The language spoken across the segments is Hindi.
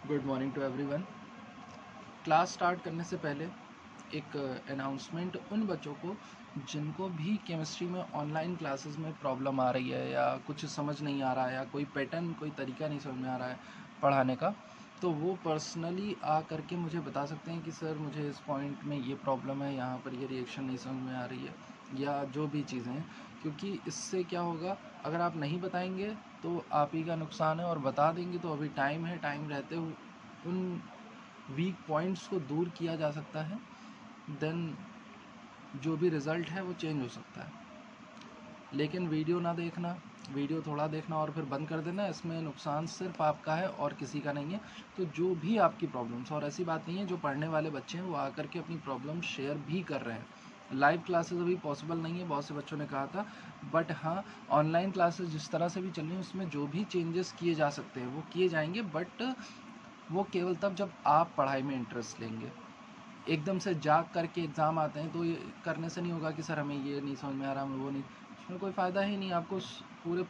Good morning to everyone. Class start करने से पहले एक अनाउंसमेंट उन बच्चों को जिनको भी केमिस्ट्री में ऑनलाइन क्लासेस में प्रॉब्लम आ रही है या कुछ समझ नहीं आ रहा है या कोई पैटर्न कोई तरीका नहीं समझ में आ रहा है पढ़ाने का, तो वो पर्सनली आ करके मुझे बता सकते हैं कि सर मुझे इस पॉइंट में ये प्रॉब्लम है, यहाँ पर ये रिएक्शन नहीं समझ में आ रही है या जो भी चीज़ें हैं। क्योंकि इससे क्या होगा, अगर आप नहीं बताएंगे तो आप ही का नुकसान है, और बता देंगे तो अभी टाइम है, टाइम रहते हुए उन वीक पॉइंट्स को दूर किया जा सकता है। देन जो भी रिज़ल्ट है वो चेंज हो सकता है। लेकिन वीडियो ना देखना, वीडियो थोड़ा देखना और फिर बंद कर देना, इसमें नुकसान सिर्फ आपका है और किसी का नहीं है। तो जो भी आपकी प्रॉब्लम्स, और ऐसी बात नहीं है जो पढ़ने वाले बच्चे हैं वो आकर के अपनी प्रॉब्लम शेयर भी कर रहे हैं। लाइव क्लासेस अभी पॉसिबल नहीं है, बहुत से बच्चों ने कहा था, बट हाँ ऑनलाइन क्लासेस जिस तरह से भी चल रही हैं उसमें जो भी चेंजेस किए जा सकते हैं वो किए जाएंगे, बट वो केवल तब जब आप पढ़ाई में इंटरेस्ट लेंगे। एकदम से जाग करके एग्ज़ाम आते हैं तो ये करने से नहीं होगा कि सर हमें ये नहीं समझ में आ रहा, हमें वो नहीं, उसमें कोई फ़ायदा ही नहीं। आपको पूरे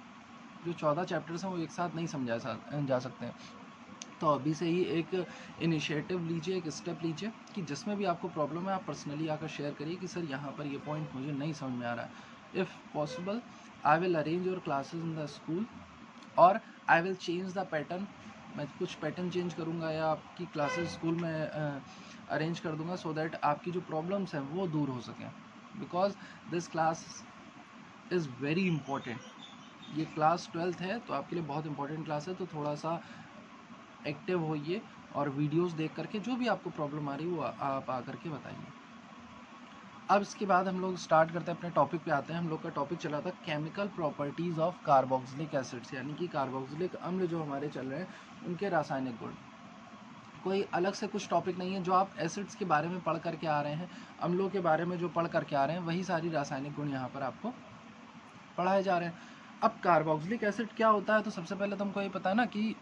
जो 14 चैप्टर्स हैं वो एक साथ नहीं समझा जा सकते हैं। तो अभी से ही एक इनिशिएटिव लीजिए, एक स्टेप लीजिए कि जिसमें भी आपको प्रॉब्लम है आप पर्सनली आकर शेयर करिए कि सर यहाँ पर ये पॉइंट मुझे नहीं समझ में आ रहा है। If possible I will arrange your classes in the school, और I will change the pattern. मैं कुछ पैटर्न चेंज करूँगा या आपकी क्लासेस स्कूल में अरेंज कर दूँगा सो दैट आपकी जो प्रॉब्लम्स हैं वो दूर हो सकें। Because this class is very important. ये क्लास 12th है तो आपके लिए बहुत इंपॉर्टेंट क्लास है, तो थोड़ा सा एक्टिव होइए और वीडियोस देख करके जो भी आपको प्रॉब्लम आ रही है वो आप आकर के बताइए। अब इसके बाद हम लोग स्टार्ट करते हैं, अपने टॉपिक पे आते हैं। हम लोग का टॉपिक चला था chemical properties of carboxylic acids, यानी कि कार्बोक्सिलिक अम्ल जो हमारे चल रहे हैं उनके रासायनिक गुण। कोई अलग से कुछ टॉपिक नहीं है, जो आप एसिड्स के बारे में पढ़ करके आ रहे हैं, अम्लों के बारे में जो पढ़ करके आ रहे हैं, वही सारी रासायनिक गुण यहाँ पर आपको पढ़ाए जा रहे हैं। अब कार्बोक्सिलिक एसिड क्या होता है, तो सबसे पहले तो हमको ये पता है ना कि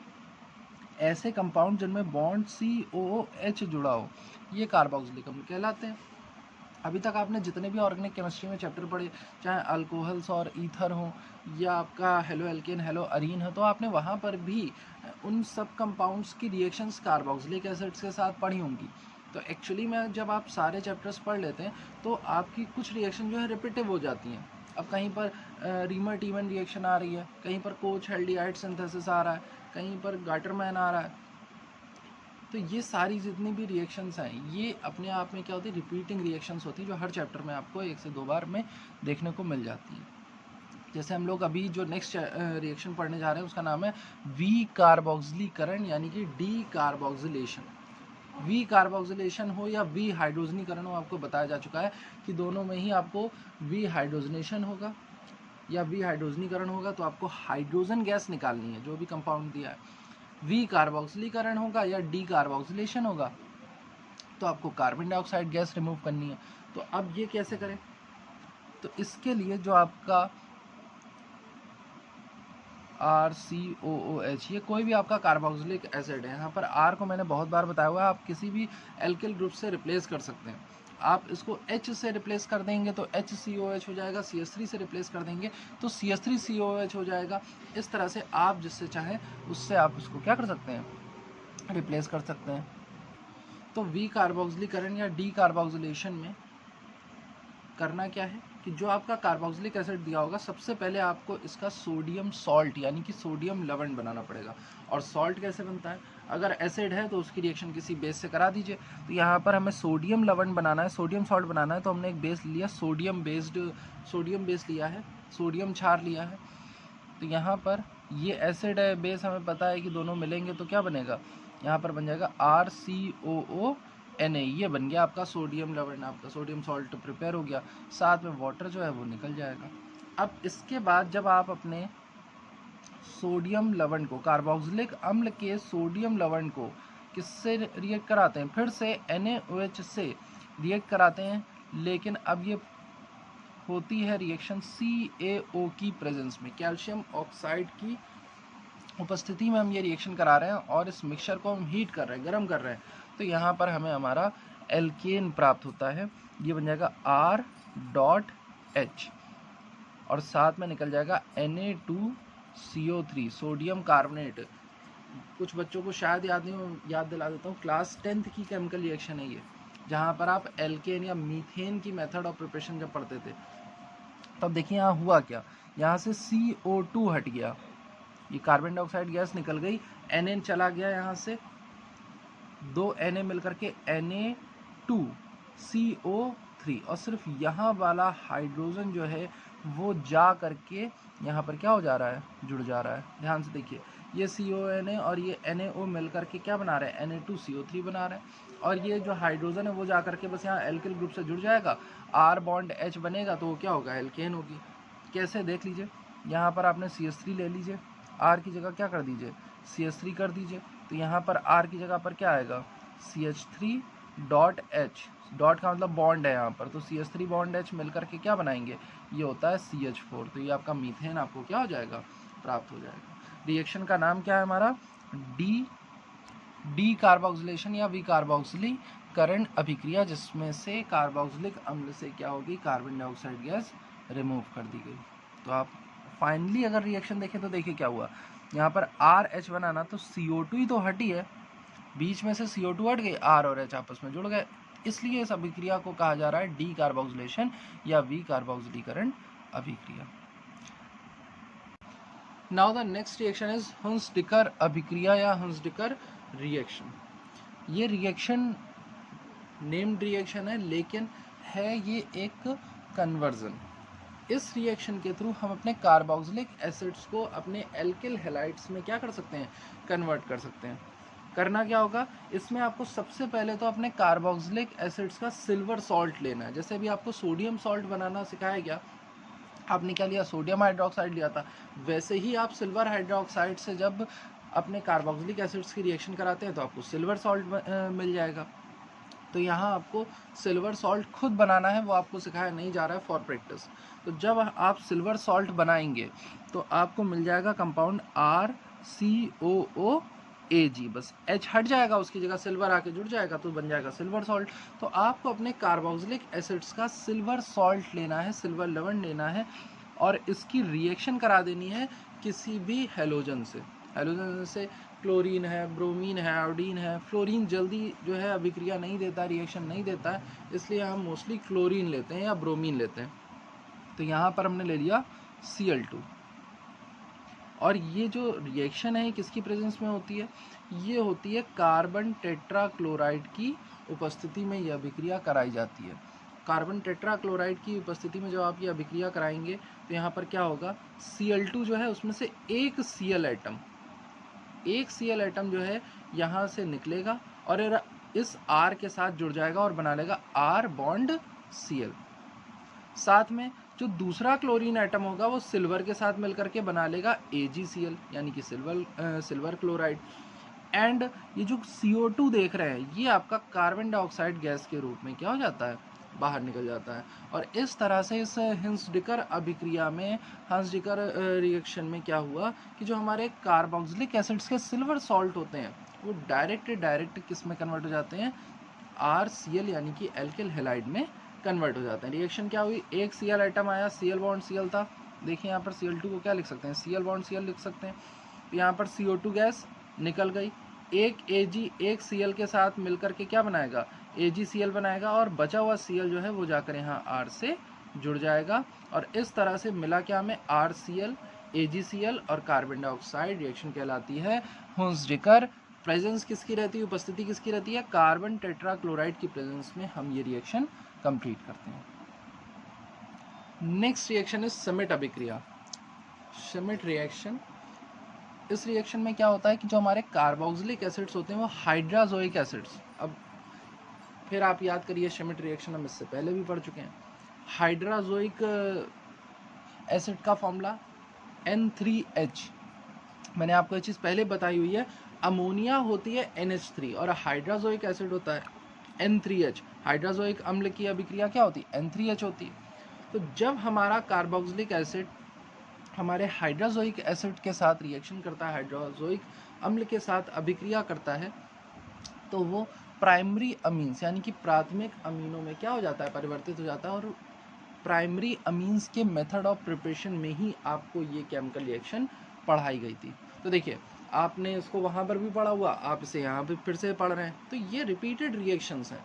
ऐसे कंपाउंड जिनमें बॉन्ड COOH जुड़ा हो, ये कार्बोक्सिलिक अम्ल कहलाते हैं। अभी तक आपने जितने भी ऑर्गेनिक केमिस्ट्री में चैप्टर पढ़े, चाहे अल्कोहल्स और ईथर हो या आपका हेलो एल्केन हेलो अरीन है, तो आपने वहाँ पर भी उन सब कंपाउंड्स की रिएक्शंस कार्बोक्सिलिक एसिड्स के साथ पढ़ी होंगी। तो एक्चुअली में जब आप सारे चैप्टर्स पढ़ लेते हैं तो आपकी कुछ रिएक्शन जो है रिपीटिव हो जाती हैं। अब कहीं पर रीमर टीमन रिएक्शन आ रही है, कहीं पर कोच हेल्डिहाइड सिंथेसिस आ रहा है, कहीं पर गाटरमैन आ रहा है। तो ये सारी जितनी भी रिएक्शंस हैं ये अपने आप में क्या होती है, रिपीटिंग रिएक्शंस होती हैं, जो हर चैप्टर में आपको 1 से 2 बार में देखने को मिल जाती है। जैसे हम लोग अभी जो नेक्स्ट रिएक्शन पढ़ने जा रहे हैं उसका नाम है वी कार्बोक्सिलीकरण, यानी कि डी कार्बोक्सिलेशन। वी कार्बोक्सिलेशन हो या वी हाइड्रोजनीकरण हो, आपको बताया जा चुका है कि दोनों में ही आपको वी हाइड्रोजनेशन होगा या वी हाइड्रोजनीकरण होगा, तो आपको हाइड्रोजन गैस निकालनी है जो भी कंपाउंड दिया है। वी कार्बोक्सिलीकरण होगा या डी कार्बोक्सिलेशन होगा तो आपको कार्बन डाइऑक्साइड गैस रिमूव करनी है। तो अब ये कैसे करें, तो इसके लिए जो आपका RCOOH, ये कोई भी आपका कार्बोक्सिलिक एसिड है, यहाँ पर R को मैंने बहुत बार बताया हुआ है, आप किसी भी एल्किल ग्रुप से रिप्लेस कर सकते हैं। आप इसको H से रिप्लेस कर देंगे तो HCOH हो जाएगा, CH3 से रिप्लेस कर देंगे तो CH3COH हो जाएगा। इस तरह से आप जिससे चाहें उससे आप इसको क्या कर सकते हैं, रिप्लेस कर सकते हैं। तो वी कार्बोक्सिलीकरण या डी कार्बोक्सिलेशन में करना क्या है कि जो आपका कार्बोक्सिलिक एसिड दिया होगा, सबसे पहले आपको इसका सोडियम सॉल्ट यानी कि सोडियम लवण बनाना पड़ेगा। और सॉल्ट कैसे बनता है, अगर एसिड है तो उसकी रिएक्शन किसी बेस से करा दीजिए। तो यहाँ पर हमें सोडियम लवण बनाना है, सोडियम सॉल्ट बनाना है, तो हमने एक बेस लिया, सोडियम बेस लिया है, सोडियम क्षार लिया है। तो यहाँ पर ये एसिड है, बेस हमें पता है कि दोनों मिलेंगे तो क्या बनेगा, यहाँ पर बन जाएगा RCOONA। ये बन गया आपका सोडियम लवण, आपका सोडियम सॉल्ट प्रिपेयर हो गया, साथ में वाटर जो है वो निकल जाएगा। अब इसके बाद जब आप अपने सोडियम लवण को, कार्बोक्सिलिक अम्ल के सोडियम लवण को किससे रिएक्ट कराते हैं, फिर से NaOH से रिएक्ट कराते हैं, लेकिन अब ये होती है रिएक्शन CaO की प्रेजेंस में, कैल्शियम ऑक्साइड की उपस्थिति में हम ये रिएक्शन करा रहे हैं और इस मिक्सचर को हम हीट कर रहे हैं, गर्म कर रहे हैं। तो यहाँ पर हमें हमारा एल्केन प्राप्त होता है, ये बन जाएगा R.H और साथ में निकल जाएगा Na2CO3 सोडियम कार्बोनेट। कुछ बच्चों को शायद याद नहीं हो, याद दिला देता हूँ, क्लास 10th की केमिकल रिएक्शन है ये, जहाँ पर आप एल्केन या मीथेन की मेथड ऑफ प्रिपरेशन जब पढ़ते थे, तब देखिए यहाँ हुआ क्या, यहाँ से CO2 हट गया, ये कार्बन डाइऑक्साइड गैस निकल गई, Na चला गया यहाँ से, 2 Na मिलकर के Na2CO3, और सिर्फ यहाँ वाला हाइड्रोजन जो है वो जा करके यहाँ पर क्या हो जा रहा है, जुड़ जा रहा है। ध्यान से देखिए, ये CONA और ये NaO मिल करके क्या बना रहे हैं, Na2CO3 बना रहे हैं, और ये जो हाइड्रोजन है वो जा करके बस यहाँ एल्किल ग्रुप से जुड़ जाएगा, R बॉन्ड H बनेगा तो वो क्या होगा, एल्केन होगी। कैसे, देख लीजिए, यहाँ पर आपने CH3 ले लीजिए, R की जगह क्या कर दीजिए, CH3 कर दीजिए, तो यहाँ पर R की जगह पर क्या आएगा, CH3.H, डॉट का मतलब बॉन्ड है यहाँ पर, तो CH3 बॉन्ड H मिलकर के क्या बनाएंगे, ये होता है CH4, तो ये आपका मीथेन आपको क्या हो जाएगा, प्राप्त हो जाएगा। रिएक्शन का नाम क्या है हमारा, डी कार्बोक्सिलेशन या विकार्बोक्सिलीकरण अभिक्रिया, जिसमें से कार्बोक्सिलिक अम्ल से क्या होगी, कार्बन डाइऑक्साइड गैस रिमूव कर दी गई। तो आप फाइनली अगर रिएक्शन देखें तो देखिए क्या हुआ, यहाँ पर RH बनाना, तो CO2 ही तो हटी है, बीच में से CO2 हट गई, R और H आपस में जुड़ गए, इसलिए इस अभिक्रिया को कहा जा रहा है डी कार्बोक्सिलेशन या विकार्बोक्सिलीकरण अभिक्रिया। Now the next reaction is Hunsdiecker अभिक्रिया या हुंस-डिकर रिएक्शन। ये रिएक्शन नेम्ड रिएक्शन है, लेकिन है ये एक कन्वर्जन। इस रिएक्शन के थ्रू हम अपने कार्बोक्सिलिक एसिड्स को अपने एल्किल हैलाइड्स में क्या कर सकते हैं, कन्वर्ट कर सकते हैं। करना क्या होगा, इसमें आपको सबसे पहले तो अपने कार्बोक्सिलिक एसिड्स का सिल्वर सॉल्ट लेना है। जैसे अभी आपको सोडियम सॉल्ट बनाना सिखाया गया, आपने क्या लिया, सोडियम हाइड्रोक्साइड लिया था, वैसे ही आप सिल्वर हाइड्रोक्साइड से जब अपने कार्बोक्सिलिक एसिड्स की रिएक्शन कराते हैं तो आपको सिल्वर सॉल्ट मिल जाएगा। तो यहाँ आपको सिल्वर सॉल्ट खुद बनाना है, वो आपको सिखाया नहीं जा रहा है फॉर प्रैक्टिस। तो जब आप सिल्वर सॉल्ट बनाएंगे तो आपको मिल जाएगा कंपाउंड RCOOAG, बस H हट जाएगा, उसकी जगह सिल्वर आके जुड़ जाएगा तो बन जाएगा सिल्वर सॉल्ट। तो आपको अपने कार्बोक्सिलिक एसिड्स का सिल्वर सॉल्ट लेना है, सिल्वर लवण लेना है, और इसकी रिएक्शन करा देनी है किसी भी हैलोजन से। हैलोजन से क्लोरीन है, ब्रोमीन है, आयोडीन है। फ्लोरीन जल्दी जो है अभिक्रिया नहीं देता, रिएक्शन नहीं देता है, इसलिए हम मोस्टली क्लोरीन लेते हैं या ब्रोमीन लेते हैं। तो यहाँ पर हमने ले लिया Cl2, और ये जो रिएक्शन है किसकी प्रेजेंस में होती है, ये होती है कार्बन टेट्राक्लोराइड की उपस्थिति में यह अभिक्रिया कराई जाती है। कार्बन टेट्राक्लोराइड की उपस्थिति में जब आप ये अभिक्रिया कराएंगे तो यहाँ पर क्या होगा, Cl2 जो है उसमें से एक Cl एटम जो है यहाँ से निकलेगा और इस R के साथ जुड़ जाएगा और बना लेगा R बॉन्ड Cl। साथ में जो दूसरा क्लोरीन एटम होगा वो सिल्वर के साथ मिलकर के बना लेगा AgCl, यानी कि सिल्वर क्लोराइड। एंड ये जो CO2 देख रहे हैं ये आपका कार्बन डाइऑक्साइड गैस के रूप में क्या हो जाता है, बाहर निकल जाता है। और इस तरह से इस हिंस-डिकर अभिक्रिया में, हिंस-डिकर रिएक्शन में क्या हुआ कि जो हमारे कार्बोक्सिलिक एसिड्स के सिल्वर सॉल्ट होते हैं वो डायरेक्ट किस में कन्वर्ट हो जाते हैं, RCl यानी कि एल्किल हैलाइड में कन्वर्ट हो जाते हैं। रिएक्शन क्या हुई, एक Cl आइटम आया, Cl बॉन्ड Cl था, देखिए यहाँ पर Cl2 को क्या लिख सकते हैं, Cl बॉन्ड Cl लिख सकते हैं। तो यहाँ पर CO2 गैस निकल गई, एक Ag एक Cl के साथ मिलकर के क्या बनाएगा, AgCl बनाएगा, और बचा हुआ Cl जो है वो जाकर यहाँ R से जुड़ जाएगा, और इस तरह से मिला क्या हमें RCl, AgCl और कार्बन डाइऑक्साइड। रिएक्शन कहलाती है हुंस-डिकर। प्रेजेंस किसकी रहती है, उपस्थिति किसकी रहती है, कार्बन टेट्राक्लोराइड की प्रेजेंस में हम ये रिएक्शन कंप्लीट करते हैं। नेक्स्ट रिएक्शन इज समिट अभिक्रिया, समिट रिएक्शन। इस रिएक्शन में क्या होता है कि जो हमारे कार्बोक्सिलिक एसिड्स होते हैं वो हाइड्राजोइक एसिड्स, अब फिर आप याद करिए समिट रिएक्शन हम इससे पहले भी पढ़ चुके हैं। हाइड्राजोइक एसिड का फॉर्मूला N3H, मैंने आपको ये चीज़ पहले बताई हुई है। अमोनिया होती है NH3 और हाइड्राजोइक एसिड होता है N3H। हाइड्राजोइक अम्ल की अभिक्रिया क्या होती है, N3H होती है। तो जब हमारा कार्बोक्सिलिक एसिड हमारे हाइड्राजोइक एसिड के साथ रिएक्शन करता है, हाइड्राजोइक अम्ल के साथ अभिक्रिया करता है, तो वो प्राइमरी अमीन्स यानी कि प्राथमिक अमीनों में क्या हो जाता है, परिवर्तित हो जाता है। और प्राइमरी अमीन्स के मेथड ऑफ प्रिपरेशन में ही आपको ये केमिकल रिएक्शन पढ़ाई गई थी। तो देखिए आपने इसको वहाँ पर भी पढ़ा हुआ, आप इसे यहाँ पे फिर से पढ़ रहे हैं, तो ये रिपीटेड रिएक्शंस हैं।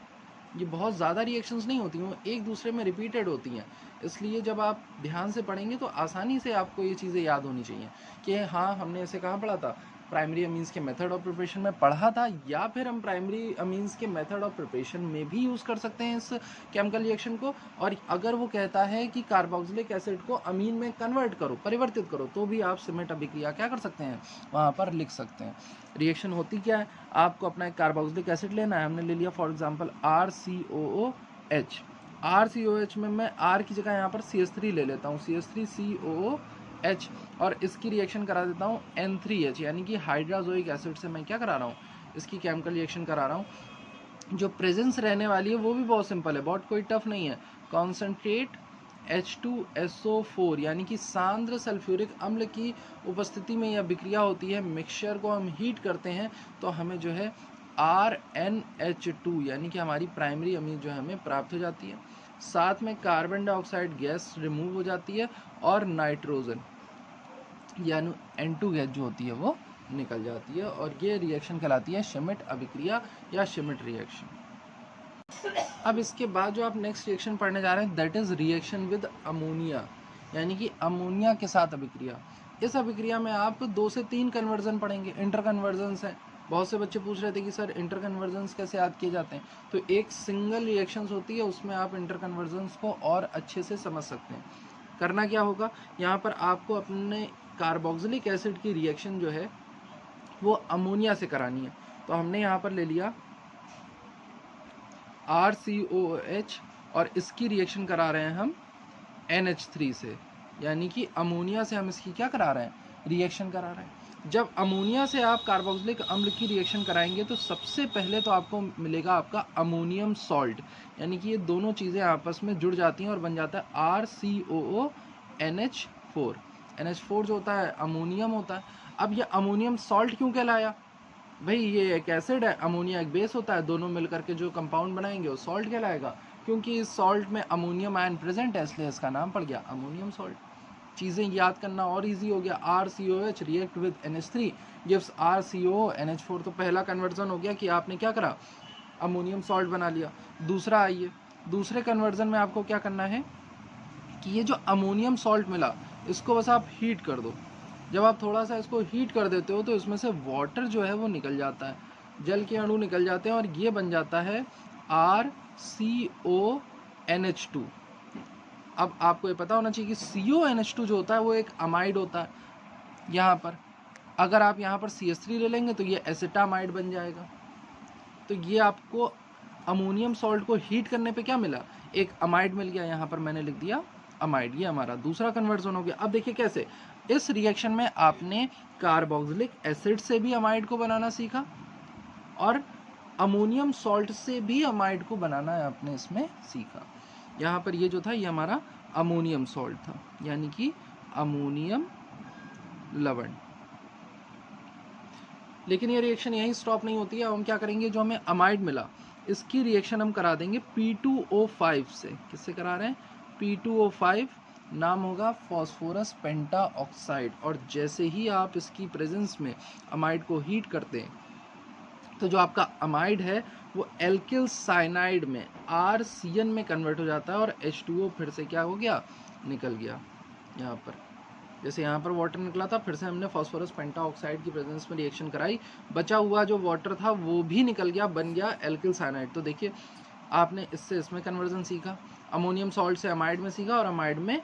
ये बहुत ज़्यादा रिएक्शंस नहीं होती, वो एक दूसरे में रिपीटेड होती हैं। इसलिए जब आप ध्यान से पढ़ेंगे तो आसानी से आपको ये चीज़ें याद होनी चाहिए कि हाँ, हमने इसे कहाँ पढ़ा था, प्राइमरी अमीन्स के मेथड ऑफ प्रिपरेशन में पढ़ा था, या फिर हम प्राइमरी अमीन्स के मेथड ऑफ प्रिपरेशन में भी यूज़ कर सकते हैं इस केमिकल रिएक्शन को। और अगर वो कहता है कि कार्बोक्सिलिक एसिड को अमीन में कन्वर्ट करो, परिवर्तित करो, तो भी आप सिमेट अभिक्रिया क्या कर सकते हैं, वहाँ पर लिख सकते हैं। रिएक्शन होती क्या है, आपको अपना एक कार्बोक्सिलिक एसिड लेना है, हमने ले लिया फॉर एग्जांपल RCOOH। RCOH में मैं R की जगह यहाँ पर CH3 ले लेता हूँ, CH3COOH, और इसकी रिएक्शन करा देता हूँ N3H, यानी कि हाइड्राजोइक एसिड से मैं क्या करा रहा हूँ, इसकी केमिकल रिएक्शन करा रहा हूँ। जो प्रेजेंस रहने वाली है वो भी बहुत सिंपल है, बहुत कोई टफ नहीं है। कॉन्सेंट्रेट H2SO4 यानी कि सांद्र सल्फ्यूरिक अम्ल की उपस्थिति में यह अभिक्रिया होती है। मिक्सचर को हम हीट करते हैं तो हमें जो है RnH2 यानी कि हमारी प्राइमरी अमीन जो है हमें प्राप्त हो जाती है। साथ में कार्बन डाइऑक्साइड गैस रिमूव हो जाती है और नाइट्रोजन यानी N2 गैस जो होती है वो निकल जाती है, और ये रिएक्शन कहलाती है श्मिट अभिक्रिया या श्मिट रिएक्शन। अब इसके बाद जो आप नेक्स्ट रिएक्शन पढ़ने जा रहे हैं that is reaction with ammonia, यानी कि अमोनिया के साथ अभिक्रिया। इस अभिक्रिया में आप 2 से 3 कन्वर्जन पढ़ेंगे, इंटर कन्वर्जन्स हैं। बहुत से बच्चे पूछ रहे थे कि सर इंटर कन्वर्जन्स कैसे याद किए जाते हैं, तो एक सिंगल रिएक्शंस होती है उसमें आप इंटर कन्वर्जन्स को और अच्छे से समझ सकते हैं। करना क्या होगा, यहाँ पर आपको अपने कार्बोक्सिलिक एसिड की रिएक्शन जो है वो अमोनिया से करानी है। तो हमने यहाँ पर ले लिया RCOOH और इसकी रिएक्शन करा रहे हैं हम NH3 से, यानी कि अमोनिया से हम इसकी क्या करा रहे हैं, रिएक्शन करा रहे हैं। जब अमोनिया से आप कार्बोक्सिलिक अम्ल की रिएक्शन कराएंगे तो सबसे पहले तो आपको मिलेगा आपका अमोनियम सॉल्ट, यानी कि ये दोनों चीज़ें आपस में जुड़ जाती हैं और बन जाता है RCOONH4। NH4 जो होता है अमोनियम होता है। अब ये अमोनियम सॉल्ट क्यों कहलाया, भाई ये एक एसिड है, अमोनिया एक बेस होता है, दोनों मिलकर के जो कंपाउंड बनाएंगे वो सॉल्ट कहलाएगा, क्योंकि इस सॉल्ट में अमोनियम आयन प्रेजेंट है इसलिए इसका नाम पड़ गया अमोनियम सॉल्ट। चीज़ें याद करना और इजी हो गया। RCOH react with NH3 gives RCONH4, तो पहला कन्वर्जन हो गया कि आपने क्या करा, अमोनियम सॉल्ट बना लिया। दूसरा आइए, दूसरे कन्वर्जन में आपको क्या करना है कि ये जो अमोनियम सॉल्ट मिला इसको बस आप हीट कर दो। जब आप थोड़ा सा इसको हीट कर देते हो तो इसमें से वाटर जो है वो निकल जाता है, जल के अणु निकल जाते हैं और ये बन जाता है RCONH2। अब आपको ये पता होना चाहिए कि CONH2 जो होता है वो एक अमाइड होता है। यहाँ पर अगर आप यहाँ पर CH3 ले लेंगे तो ये एसिटामाइड बन जाएगा। तो ये आपको अमोनियम सॉल्ट को हीट करने पे क्या मिला, एक अमाइड मिल गया, यहाँ पर मैंने लिख दिया अमाइड। ये हमारा दूसरा कन्वर्जन हो गया। अब देखिए कैसे, इस रिएक्शन में आपने कार्बोक्सिलिक एसिड से भी अमाइड को बनाना सीखा और अमोनियम सॉल्ट से भी अमाइड को बनाना आपने इसमें सीखा। यहाँ पर ये जो था ये हमारा अमोनियम सॉल्ट था, यानी कि अमोनियम लवण। लेकिन ये रिएक्शन यहीं स्टॉप नहीं होती है। हम क्या करेंगे, जो हमें अमाइड मिला इसकी रिएक्शन हम करा देंगे P2O5 से। किससे करा रहे हैं, P2O5, नाम होगा फॉस्फोरस पेंटाऑक्साइड। और जैसे ही आप इसकी प्रेजेंस में अमाइड को हीट करते हैं तो जो आपका अमाइड है वो एल्किल साइनाइड में RCN में कन्वर्ट हो जाता है और H2O फिर से क्या हो गया, निकल गया। यहाँ पर जैसे यहाँ पर वाटर निकला था, फिर से हमने फास्फोरस पेंटाऑक्साइड की प्रेजेंस में रिएक्शन कराई, बचा हुआ जो वाटर था वो भी निकल गया, बन गया एल्किल साइनाइड। तो देखिए आपने इससे इसमें कन्वर्जन सीखा, अमोनियम सॉल्ट से अमाइड में सीखा और अमाइड में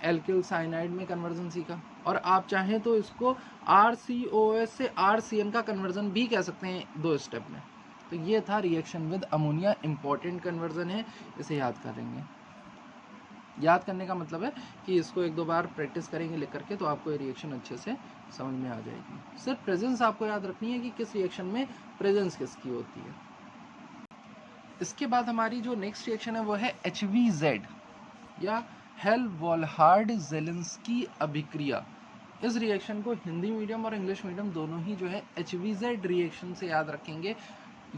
एल्किल साइनाइड में कन्वर्जन सीखा। और आप चाहें तो इसको RCOS से RCN का कन्वर्जन भी कह सकते हैं 2 स्टेप में। तो ये था reaction with ammonia, important conversion है, इसे याद करेंगे। याद करने का मतलब है कि इसको 1-2 बार प्रैक्टिस करेंगे लिख करके तो आपको ये रिएक्शन अच्छे से समझ में आ जाएगी। सिर्फ प्रेजेंस आपको याद रखनी है कि किस रिएक्शन में प्रेजेंस किसकी होती है। इसके बाद हमारी जो नेक्स्ट रिएक्शन है वो है HVZ या हेल-वॉलहार्ड-ज़ेलिंस्की अभिक्रिया। इस रिएक्शन को हिंदी मीडियम और इंग्लिश मीडियम दोनों ही जो है HVZ रिएक्शन से याद रखेंगे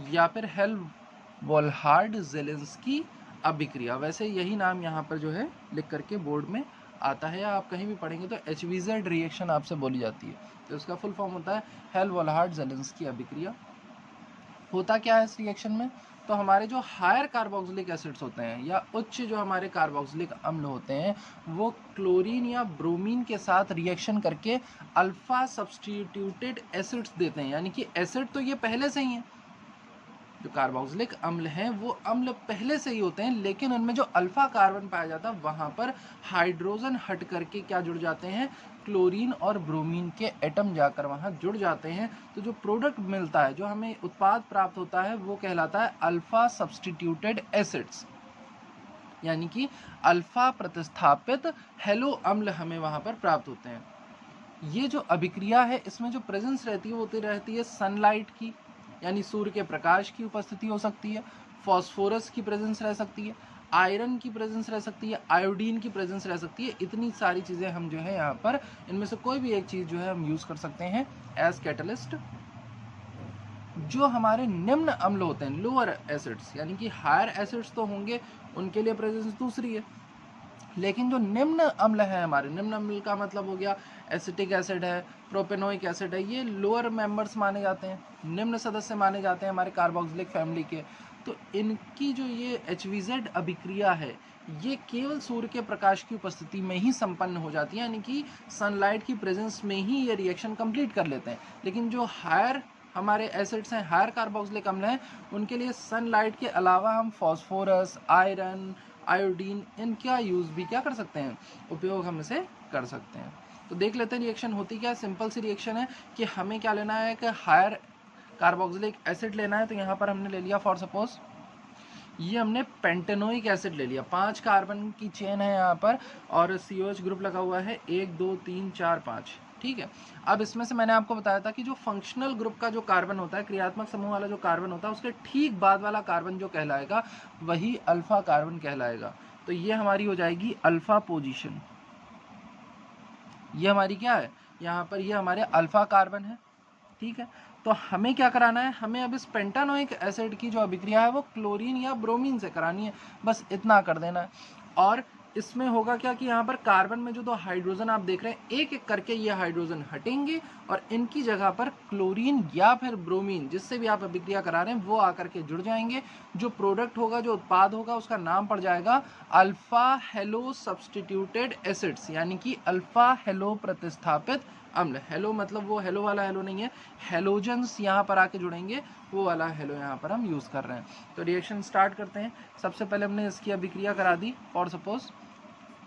या फिर हेल-वॉलहार्ड-ज़ेलिंस्की अभिक्रिया। वैसे यही नाम यहाँ पर जो है लिख करके बोर्ड में आता है या आप कहीं भी पढ़ेंगे तो HVZ रिएक्शन आपसे बोली जाती है। तो इसका फुल फॉर्म होता है हेल-वोल्हार्ड-ज़ेलेंस्की अभिक्रिया। होता क्या है इस रिएक्शन में, तो हमारे जो हायर कार्बोक्सिलिक एसिड्स होते हैं या उच्च जो हमारे कार्बोक्सिलिक अम्ल होते हैं वो क्लोरीन या ब्रोमीन के साथ रिएक्शन करके अल्फा सब्स्टिट्यूटेड एसिड्स देते हैं। यानी कि एसिड तो ये पहले से ही है, जो कार्बोक्सिलिक अम्ल हैं वो अम्ल पहले से ही होते हैं, लेकिन उनमें जो अल्फा कार्बन पाया जाता है वहाँ पर हाइड्रोजन हट करके क्या जुड़ जाते हैं, क्लोरीन और ब्रोमीन के एटम जाकर वहाँ जुड़ जाते हैं। तो जो प्रोडक्ट मिलता है, जो हमें उत्पाद प्राप्त होता है वो कहलाता है अल्फा सब्स्टिट्यूटेड एसिड्स, यानी कि अल्फा प्रतिस्थापित हेलो अम्ल हमें वहाँ पर प्राप्त होते हैं। ये जो अभिक्रिया है इसमें जो प्रेजेंस रहती है वो रहती है सनलाइट की, यानी सूर्य के प्रकाश की उपस्थिति हो सकती है, फॉस्फोरस की प्रेजेंस रह सकती है, आयरन की प्रेजेंस रह सकती है, आयोडीन की प्रेजेंस रह सकती है। इतनी सारी चीज़ें हम जो है यहाँ पर इनमें से कोई भी एक चीज़ जो है हम यूज़ कर सकते हैं एज कैटलिस्ट। जो हमारे निम्न अम्ल होते हैं, लोअर एसिड्स, यानी कि हायर एसिड्स तो होंगे उनके लिए प्रेजेंस दूसरी है, लेकिन जो निम्न अम्ल है हमारे, निम्न अम्ल का मतलब हो गया एसिटिक एसिड है, प्रोपेनोइक एसिड है, ये लोअर मेंबर्स माने जाते हैं, निम्न सदस्य माने जाते हैं हमारे कार्बोक्सिलिक फैमिली के। तो इनकी जो ये HVZ अभिक्रिया है ये केवल सूर्य के प्रकाश की उपस्थिति में ही संपन्न हो जाती है, यानी कि सनलाइट की प्रेजेंस में ही ये रिएक्शन कंप्लीट कर लेते हैं। लेकिन जो हायर हमारे एसिड्स हैं, हायर कार्बोक्सिलिक अम्ल हैं, उनके लिए सनलाइट के अलावा हम फॉस्फोरस, आयरन, आयोडीन, इनका यूज़ भी क्या कर सकते हैं, उपयोग हम इसे कर सकते हैं। तो देख लेते हैं रिएक्शन होती क्या है। सिंपल सी रिएक्शन है कि हमें क्या लेना है कि हायर कार्बोक्सिलिक एसिड लेना है। तो यहाँ पर हमने ले लिया फॉर सपोज ये हमने पेंटेनोइक एसिड ले लिया, 5 कार्बन की चेन है यहाँ पर और COH ग्रुप लगा हुआ है 1 2 3 4 5, ठीक है। अब इसमें से मैंने आपको बताया था कि जो फंक्शनल ग्रुप का जो कार्बन होता है, क्रियात्मक समूह वाला जो कार्बन होता है, उसके ठीक बाद वाला कार्बन जो कहलाएगा वही अल्फा कार्बन कहलाएगा। तो ये हमारी हो जाएगी अल्फा पोजीशन। ये हमारी क्या है, यहाँ पर ये हमारे अल्फा कार्बन है, ठीक है। तो हमें क्या कराना है, हमें अब इस पेंटानोइक एसिड की जो अभिक्रिया है वो क्लोरीन या ब्रोमीन से करानी है, बस इतना कर देना है। और इसमें होगा क्या कि यहाँ पर कार्बन में जो 2 हाइड्रोजन आप देख रहे हैं, एक एक करके ये हाइड्रोजन हटेंगे और इनकी जगह पर क्लोरीन या फिर ब्रोमीन, जिससे भी आप अभिक्रिया करा रहे हैं, वो आकर के जुड़ जाएंगे। जो प्रोडक्ट होगा, जो उत्पाद होगा, उसका नाम पड़ जाएगा अल्फा हेलो सब्स्टिट्यूटेड एसिड्स, यानी कि अल्फा हेलो प्रतिस्थापित अम्ल। हेलो मतलब वो हेलो वाला हेलो नहीं है, हेलोजेंस यहाँ पर आके जुड़ेंगे, वो वाला हेलो यहाँ पर हम यूज़ कर रहे हैं। तो रिएक्शन स्टार्ट करते हैं। सबसे पहले हमने इसकी अभिक्रिया करा दी, फॉर सपोज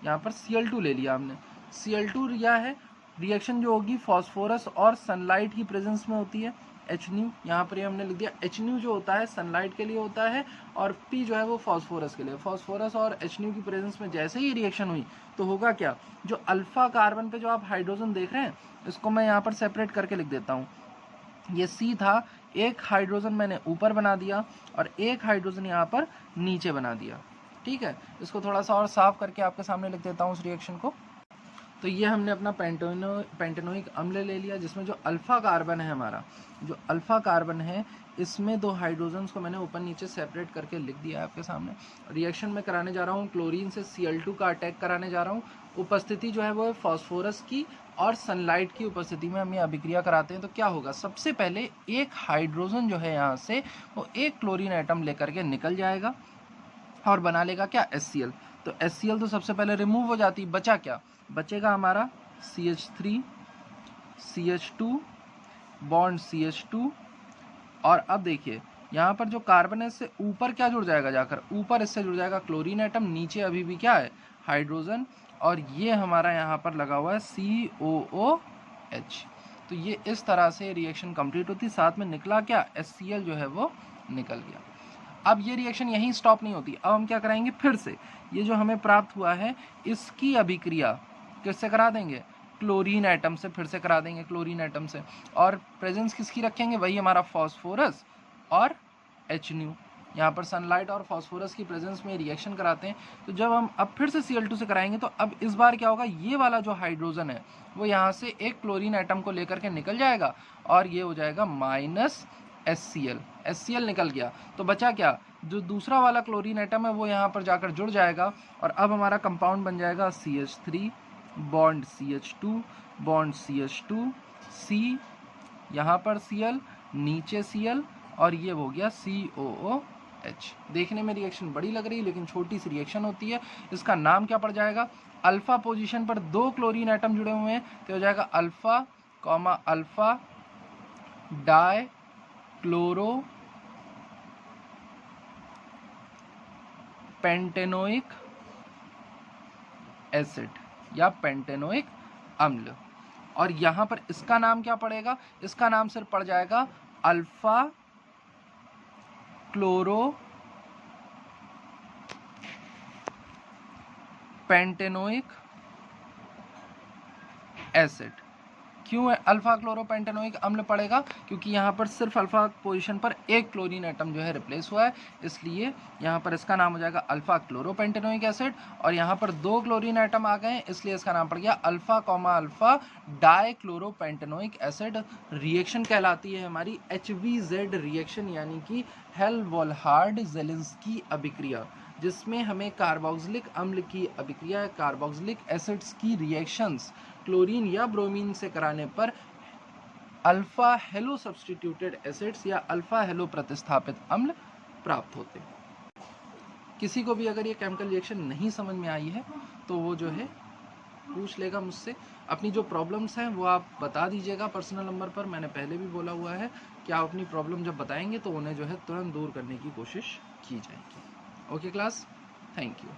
यहाँ पर Cl2 ले लिया हमने। Cl2 लिया है, रिएक्शन जो होगी फॉस्फोरस और सनलाइट की प्रेजेंस में होती है, HNu यहाँ पर हमने लिख दिया। HNu जो होता है सनलाइट के लिए होता है और P जो है वो फॉस्फोरस के लिए। फॉस्फोरस और HNu की प्रेजेंस में जैसे ही रिएक्शन हुई तो होगा क्या, जो अल्फा कार्बन पे जो आप हाइड्रोजन देख रहे हैं, इसको मैं यहाँ पर सेपरेट करके लिख देता हूँ। ये C था, एक हाइड्रोजन मैंने ऊपर बना दिया और एक हाइड्रोजन यहाँ पर नीचे बना दिया, ठीक है। इसको थोड़ा सा और साफ करके आपके सामने लिख देता हूँ उस रिएक्शन को। तो ये हमने अपना पेंटेनोइक अम्ल ले लिया, जिसमें जो अल्फा कार्बन है हमारा, जो अल्फा कार्बन है इसमें 2 हाइड्रोजन्स को मैंने ऊपर नीचे सेपरेट करके लिख दिया है आपके सामने। रिएक्शन में कराने जा रहा हूँ क्लोरीन से Cl2 का अटैक कराने जा रहा हूँ। उपस्थिति जो है वो है फॉस्फोरस की और सनलाइट की उपस्थिति में हम ये अभिक्रिया कराते हैं। तो क्या होगा, सबसे पहले एक हाइड्रोजन जो है यहाँ से वो एक क्लोरीन एटम लेकर के निकल जाएगा और बना लेगा क्या, HCl। तो HCl तो सबसे पहले रिमूव हो जाती, बचा क्या, बचेगा हमारा CH3 CH2 बॉन्ड CH2। और अब देखिए यहाँ पर जो कार्बन है इससे ऊपर क्या जुड़ जाएगा, जाकर ऊपर इससे जुड़ जाएगा क्लोरीन एटम, नीचे अभी भी क्या है, हाइड्रोजन, और ये हमारा यहाँ पर लगा हुआ है COOH। तो ये इस तरह से रिएक्शन कंप्लीट होती, साथ में निकला क्या, HCl जो है वो निकल गया। अब ये रिएक्शन यहीं स्टॉप नहीं होती, अब हम क्या कराएंगे, फिर से ये जो हमें प्राप्त हुआ है इसकी अभिक्रिया किससे करा देंगे, क्लोरीन एटम से फिर से करा देंगे, क्लोरीन एटम से। और प्रेजेंस किसकी रखेंगे, वही हमारा फॉस्फोरस और HNu। यहाँ पर सनलाइट और फॉस्फोरस की प्रेजेंस में रिएक्शन कराते हैं। तो जब हम अब फिर से Cl2 से कराएंगे तो अब इस बार क्या होगा, ये वाला जो हाइड्रोजन है वो यहाँ से एक क्लोरीन एटम को लेकर के निकल जाएगा और ये हो जाएगा माइनस HCl निकल गया। तो बचा क्या, जो दूसरा वाला क्लोरीन एटम है वो यहाँ पर जाकर जुड़ जाएगा और अब हमारा कंपाउंड बन जाएगा CH3 bond CH2, bond CH2, C, यहाँ पर Cl, नीचे Cl, और ये हो गया COOH। देखने में रिएक्शन बड़ी लग रही है लेकिन छोटी सी रिएक्शन होती है। इसका नाम क्या पड़ जाएगा? अल्फा पोजीशन पर 2 क्लोरीन एटम जुड़े हुए हैं तो हो जाएगा alpha comma alpha die chloro pentanoic acid या पेंटेनोइक अम्ल। और यहाँ पर इसका नाम क्या पड़ेगा? इसका नाम सिर्फ पड़ जाएगा अल्फा क्लोरो पेंटेनोइक एसिड। क्यों है अल्फा क्लोरोपेंटेनोइक अम्ल पड़ेगा? क्योंकि यहाँ पर सिर्फ अल्फा पोजीशन पर एक क्लोरीन एटम जो है रिप्लेस हुआ है, इसलिए यहाँ पर इसका नाम हो जाएगा अल्फा क्लोरोपेंटेनोइक एसिड। और यहाँ पर 2 क्लोरीन एटम आ गए हैं इसलिए इसका नाम पड़ गया alpha comma alpha di chloropentanoic acid. Reaction कहलाती है हमारी HVZ रिएक्शन, यानी कि हेल्महोल्ट्ज ज़ेलिंस्की अभिक्रिया, जिसमें हमें कार्बोक्सिलिक अम्ल की अभिक्रिया, कार्बोक्सिलिक एसिड्स की रिएक्शंस क्लोरीन या ब्रोमीन से कराने पर अल्फा हेलो सब्स्टिट्यूटेड एसिड्स या अल्फा हेलो प्रतिस्थापित अम्ल प्राप्त होते हैं। किसी को भी अगर ये केमिकल रिएक्शन नहीं समझ में आई है तो वो जो है पूछ लेगा मुझसे। अपनी जो प्रॉब्लम्स हैं वो आप बता दीजिएगा पर्सनल नंबर पर। मैंने पहले भी बोला हुआ है कि आप अपनी प्रॉब्लम जब बताएंगे तो उन्हें जो है तुरंत दूर करने की कोशिश की जाएगी। Okay class, thank you.